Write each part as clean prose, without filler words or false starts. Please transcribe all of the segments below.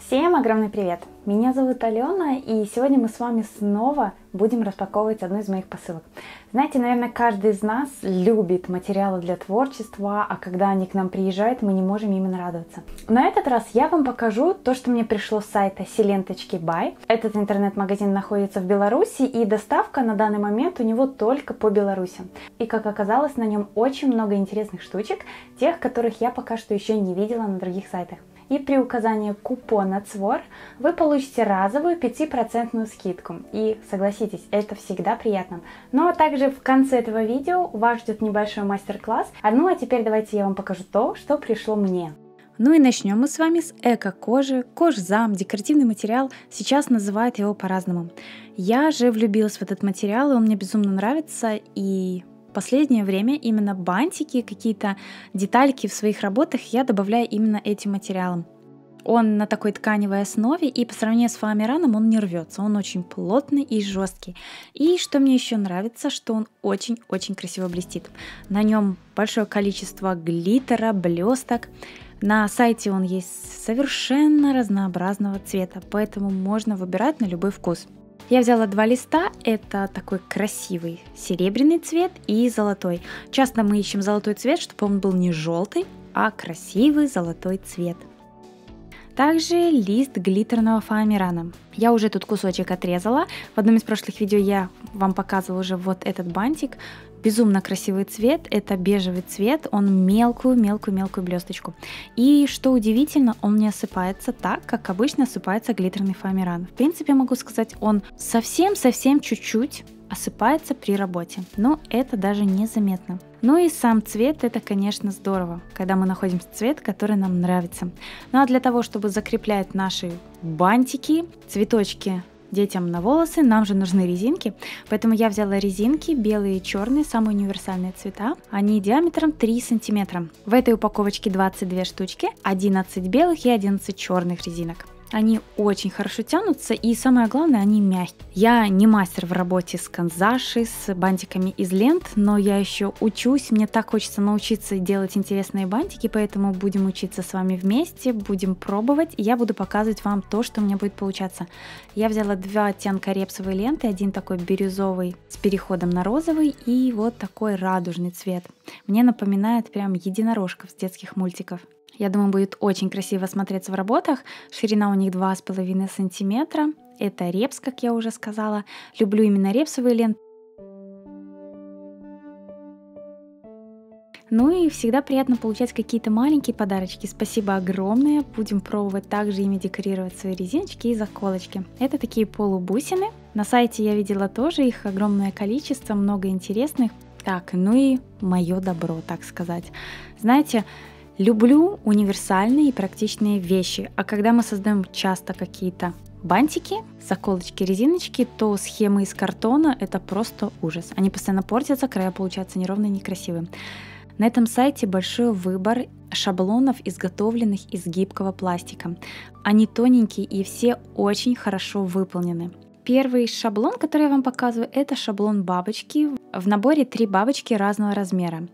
Всем огромный привет! Меня зовут Алена, и сегодня мы с вами снова будем распаковывать одну из моих посылок. Знаете, наверное, каждый из нас любит материалы для творчества, а когда они к нам приезжают, мы не можем им нарадоваться. На этот раз я вам покажу то, что мне пришло с сайта Силенточки.бай. Этот интернет-магазин находится в Беларуси, и доставка на данный момент у него только по Беларуси. И, как оказалось, на нем очень много интересных штучек, тех, которых я пока что еще не видела на других сайтах. И при указании купона ЦВОР вы получите разовую 5% скидку. И согласитесь, это всегда приятно. Ну а также в конце этого видео вас ждет небольшой мастер-класс. Ну а теперь давайте я вам покажу то, что пришло мне. Ну и начнем мы с вами с эко-кожи, кожзам, декоративный материал, сейчас называют его по-разному. Я же влюбилась в этот материал, и он мне безумно нравится, и в последнее время именно бантики, какие-то детальки в своих работах я добавляю именно этим материалом. Он на такой тканевой основе, и по сравнению с фоамираном он не рвется, он очень плотный и жесткий. И что мне еще нравится, что он очень-очень красиво блестит. На нем большое количество глиттера, блесток. На сайте он есть совершенно разнообразного цвета, поэтому можно выбирать на любой вкус. Я взяла два листа, это такой красивый серебряный цвет и золотой. Часто мы ищем золотой цвет, чтобы он был не желтый, а красивый золотой цвет. Также лист глиттерного фоамирана. Я уже тут кусочек отрезала. В одном из прошлых видео я вам показывала уже вот этот бантик. Безумно красивый цвет, это бежевый цвет, он мелкую-мелкую-мелкую блесточку. И что удивительно, он не осыпается так, как обычно осыпается глиттерный фоамиран. В принципе, могу сказать, он совсем чуть-чуть осыпается при работе, но это даже незаметно. Ну и сам цвет, это, конечно, здорово, когда мы находим цвет, который нам нравится. Ну а для того, чтобы закреплять наши бантики, цветочки детям на волосы, нам же нужны резинки, поэтому я взяла резинки белые и черные, самые универсальные цвета, они диаметром 3 сантиметра. В этой упаковочке 22 штучки, 11 белых и 11 черных резинок. Они очень хорошо тянутся, и самое главное, они мягкие. Я не мастер в работе с канзаши, с бантиками из лент, но я еще учусь, мне так хочется научиться делать интересные бантики, поэтому будем учиться с вами вместе, будем пробовать, и я буду показывать вам то, что у меня будет получаться. Я взяла два оттенка репсовой ленты, один такой бирюзовый с переходом на розовый, и вот такой радужный цвет. Мне напоминает прям единорожков с детских мультиков. Я думаю, будет очень красиво смотреться в работах. Ширина у них 2,5 сантиметра. Это репс, как я уже сказала. Люблю именно репсовые ленты. Ну и всегда приятно получать какие-то маленькие подарочки. Спасибо огромное. Будем пробовать также ими декорировать свои резиночки и заколочки. Это такие полубусины. На сайте я видела тоже их огромное количество, много интересных. Так, ну и мое добро, так сказать. Знаете, люблю универсальные и практичные вещи, а когда мы создаем часто какие-то бантики, заколочки, резиночки, то схемы из картона — это просто ужас. Они постоянно портятся, края получаются неровные и некрасивые. На этом сайте большой выбор шаблонов, изготовленных из гибкого пластика. Они тоненькие и все очень хорошо выполнены. Первый шаблон, который я вам показываю, это шаблон бабочки. В наборе 3 бабочки разного размера.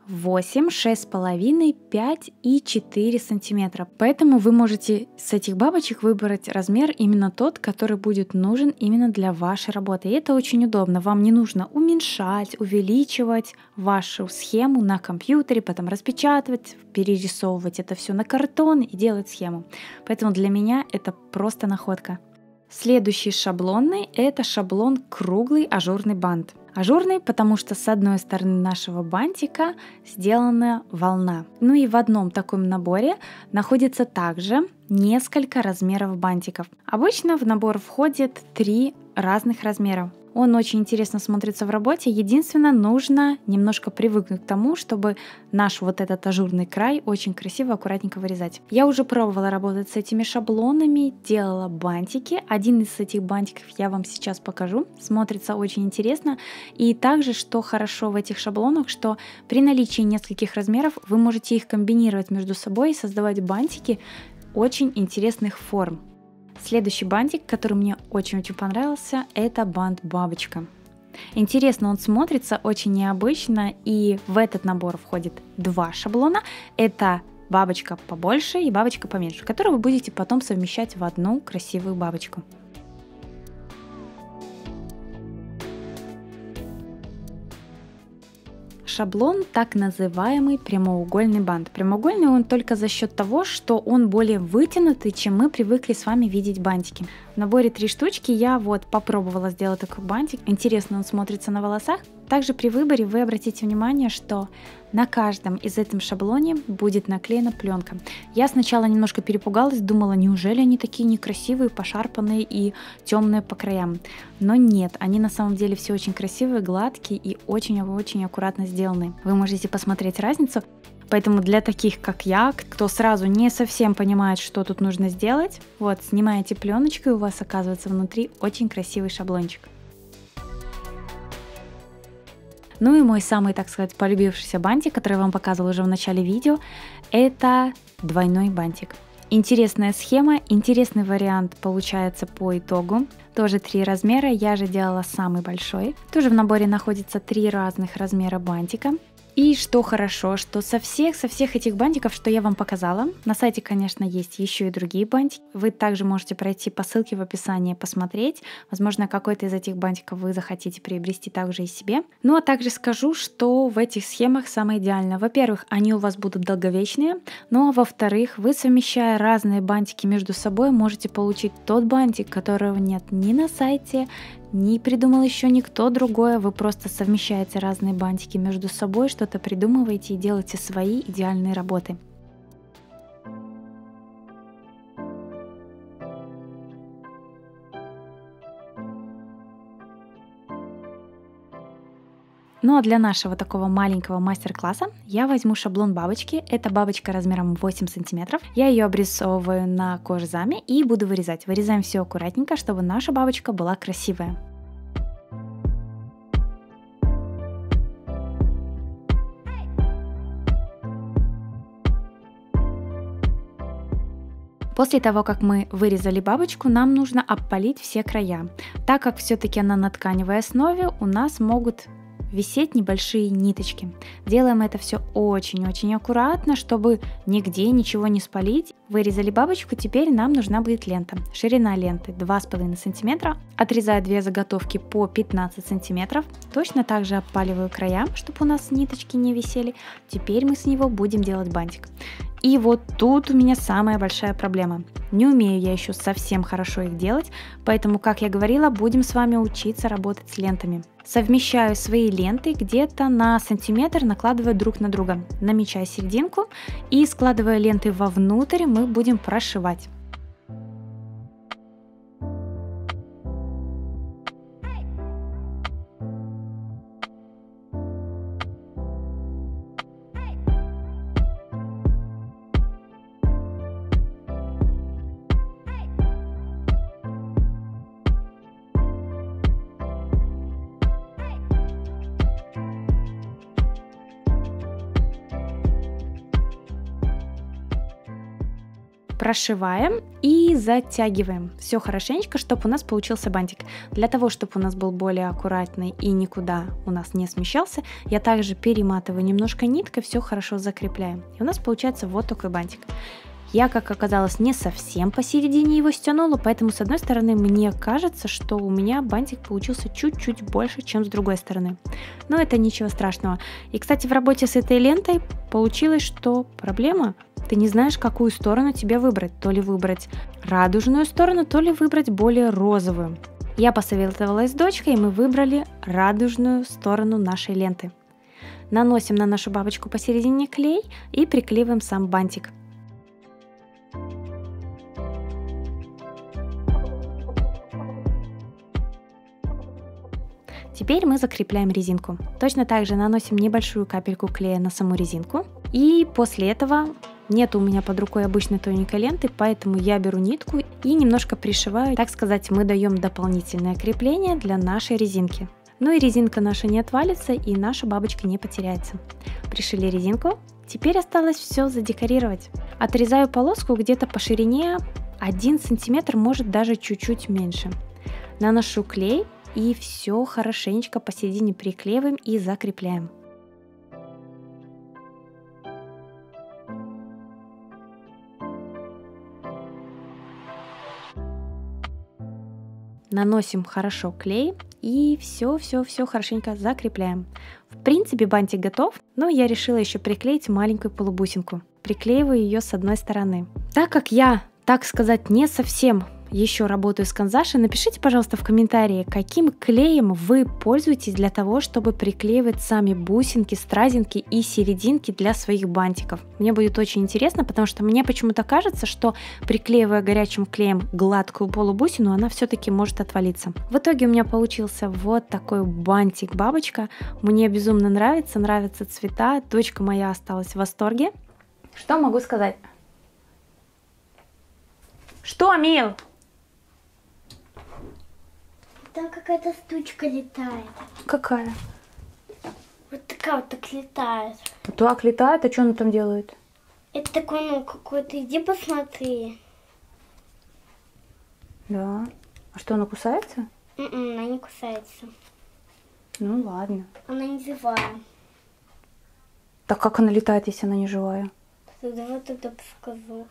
8, 6,5, 5 и 4 сантиметра. Поэтому вы можете с этих бабочек выбрать размер именно тот, который будет нужен именно для вашей работы. И это очень удобно. Вам не нужно уменьшать, увеличивать вашу схему на компьютере, потом распечатывать, перерисовывать это все на картон и делать схему. Поэтому для меня это просто находка. Следующий шаблонный — это шаблон круглый ажурный бант. Ажурный, потому что с одной стороны нашего бантика сделана волна. Ну и в одном таком наборе находится также несколько размеров бантиков. Обычно в набор входит 3 разных размера. Он очень интересно смотрится в работе. Единственное, нужно немножко привыкнуть к тому, чтобы наш вот этот ажурный край очень красиво, аккуратненько вырезать. Я уже пробовала работать с этими шаблонами, делала бантики. Один из этих бантиков я вам сейчас покажу. Смотрится очень интересно. И также, что хорошо в этих шаблонах, что при наличии нескольких размеров вы можете их комбинировать между собой и создавать бантики очень интересных форм. Следующий бантик, который мне очень-очень понравился, это бант бабочка. Интересно он смотрится, очень необычно, и в этот набор входит 2 шаблона. Это бабочка побольше и бабочка поменьше, которую вы будете потом совмещать в одну красивую бабочку. Шаблон так называемый прямоугольный бант. Прямоугольный он только за счет того, что он более вытянутый, чем мы привыкли с вами видеть бантики. В наборе 3 штучки я попробовала сделать такой бантик. Интересно он смотрится на волосах. Также при выборе вы обратите внимание, что на каждом из этом шаблоне будет наклеена пленка. Я сначала немножко перепугалась, думала, неужели они такие некрасивые, пошарпанные и темные по краям. Но нет, они на самом деле все очень красивые, гладкие и очень-очень аккуратно сделаны. Вы можете посмотреть разницу. Поэтому для таких, как я, кто сразу не совсем понимает, что тут нужно сделать, снимаете пленочку, и у вас оказывается внутри очень красивый шаблончик. Ну и мой самый, так сказать, полюбившийся бантик, который я вам показывала уже в начале видео, это двойной бантик. Интересная схема, интересный вариант получается по итогу. Тоже 3 размера, я же делала самый большой. Тоже в наборе находится 3 разных размера бантика. И что хорошо, что со всех этих бантиков, что я вам показала, на сайте, конечно, есть еще и другие бантики. Вы также можете пройти по ссылке в описании, посмотреть. Возможно, какой-то из этих бантиков вы захотите приобрести также и себе. Ну а также скажу, что в этих схемах самое идеальное. Во-первых, они у вас будут долговечные. Ну а во-вторых, вы, совмещая разные бантики между собой, можете получить тот бантик, которого нет ни на сайте, не придумал еще никто другой, вы просто совмещаете разные бантики между собой, что-то придумываете и делаете свои идеальные работы. Ну а для нашего такого маленького мастер-класса я возьму шаблон бабочки. Это бабочка размером 8 сантиметров. Я ее обрисовываю на кожзаме и буду вырезать. Вырезаем все аккуратненько, чтобы наша бабочка была красивая. После того, как мы вырезали бабочку, нам нужно обпалить все края. Так как все-таки она на тканевой основе, у нас могут висеть небольшие ниточки. Делаем это все очень-очень аккуратно, чтобы нигде ничего не спалить. Вырезали бабочку, теперь нам нужна будет лента. Ширина ленты 2,5 см. Отрезаю 2 заготовки по 15 см. Точно так же обпаливаю края, чтобы у нас ниточки не висели. Теперь мы с него будем делать бантик. И вот тут у меня самая большая проблема. Не умею я еще совсем хорошо их делать, поэтому, как я говорила, будем с вами учиться работать с лентами. Совмещаю свои ленты где-то на сантиметр, накладываю друг на друга. Намечаю серединку и, складывая ленты вовнутрь, мы будем прошивать. Прошиваем и затягиваем все хорошенечко, чтобы у нас получился бантик. Для того, чтобы у нас был более аккуратный и никуда у нас не смещался, я также перематываю немножко ниткой, все хорошо закрепляем. И у нас получается вот такой бантик. Я, как оказалось, не совсем посередине его стянула, поэтому с одной стороны мне кажется, что у меня бантик получился чуть-чуть больше, чем с другой стороны. Но это ничего страшного. И, кстати, в работе с этой лентой получилось, что проблема: ты не знаешь, какую сторону тебе выбрать. То ли выбрать радужную сторону, то ли выбрать более розовую. Я посоветовалась с дочкой, и мы выбрали радужную сторону нашей ленты. Наносим на нашу бабочку посередине клей и приклеиваем сам бантик. Теперь мы закрепляем резинку. Точно так же наносим небольшую капельку клея на саму резинку. И после этого нет у меня под рукой обычной тоненькой ленты, поэтому я беру нитку и немножко пришиваю. Так сказать, мы даем дополнительное крепление для нашей резинки. Ну и резинка наша не отвалится, и наша бабочка не потеряется. Пришили резинку. Теперь осталось все задекорировать. Отрезаю полоску где-то по ширине 1 сантиметр, может даже чуть-чуть меньше. Наношу клей. И все хорошенечко посередине приклеиваем и закрепляем. наносим хорошо клей и все хорошенько закрепляем. В принципе, бантик готов, но я решила еще приклеить маленькую полубусинку. Приклеиваю ее с одной стороны. Так как я, так сказать, не совсем еще работаю с канзашей, напишите, пожалуйста, в комментарии, каким клеем вы пользуетесь для того, чтобы приклеивать сами бусинки, стразинки и серединки для своих бантиков. Мне будет очень интересно, потому что мне почему-то кажется, что приклеивая горячим клеем гладкую полубусину, она все-таки может отвалиться. В итоге у меня получился вот такой бантик-бабочка. Мне безумно нравятся цвета. Дочка моя осталась в восторге. Что могу сказать? Что, Мил? Там какая-то штучка летает. Какая? Вот такая вот так летает. Так летает, а что она там делает? Это такой, ну, какой-то, иди посмотри. Да. А что, она кусается? Она не кусается. Ну ладно. Она не живая. Так как она летает, если она не живая? Давай тогда скажу.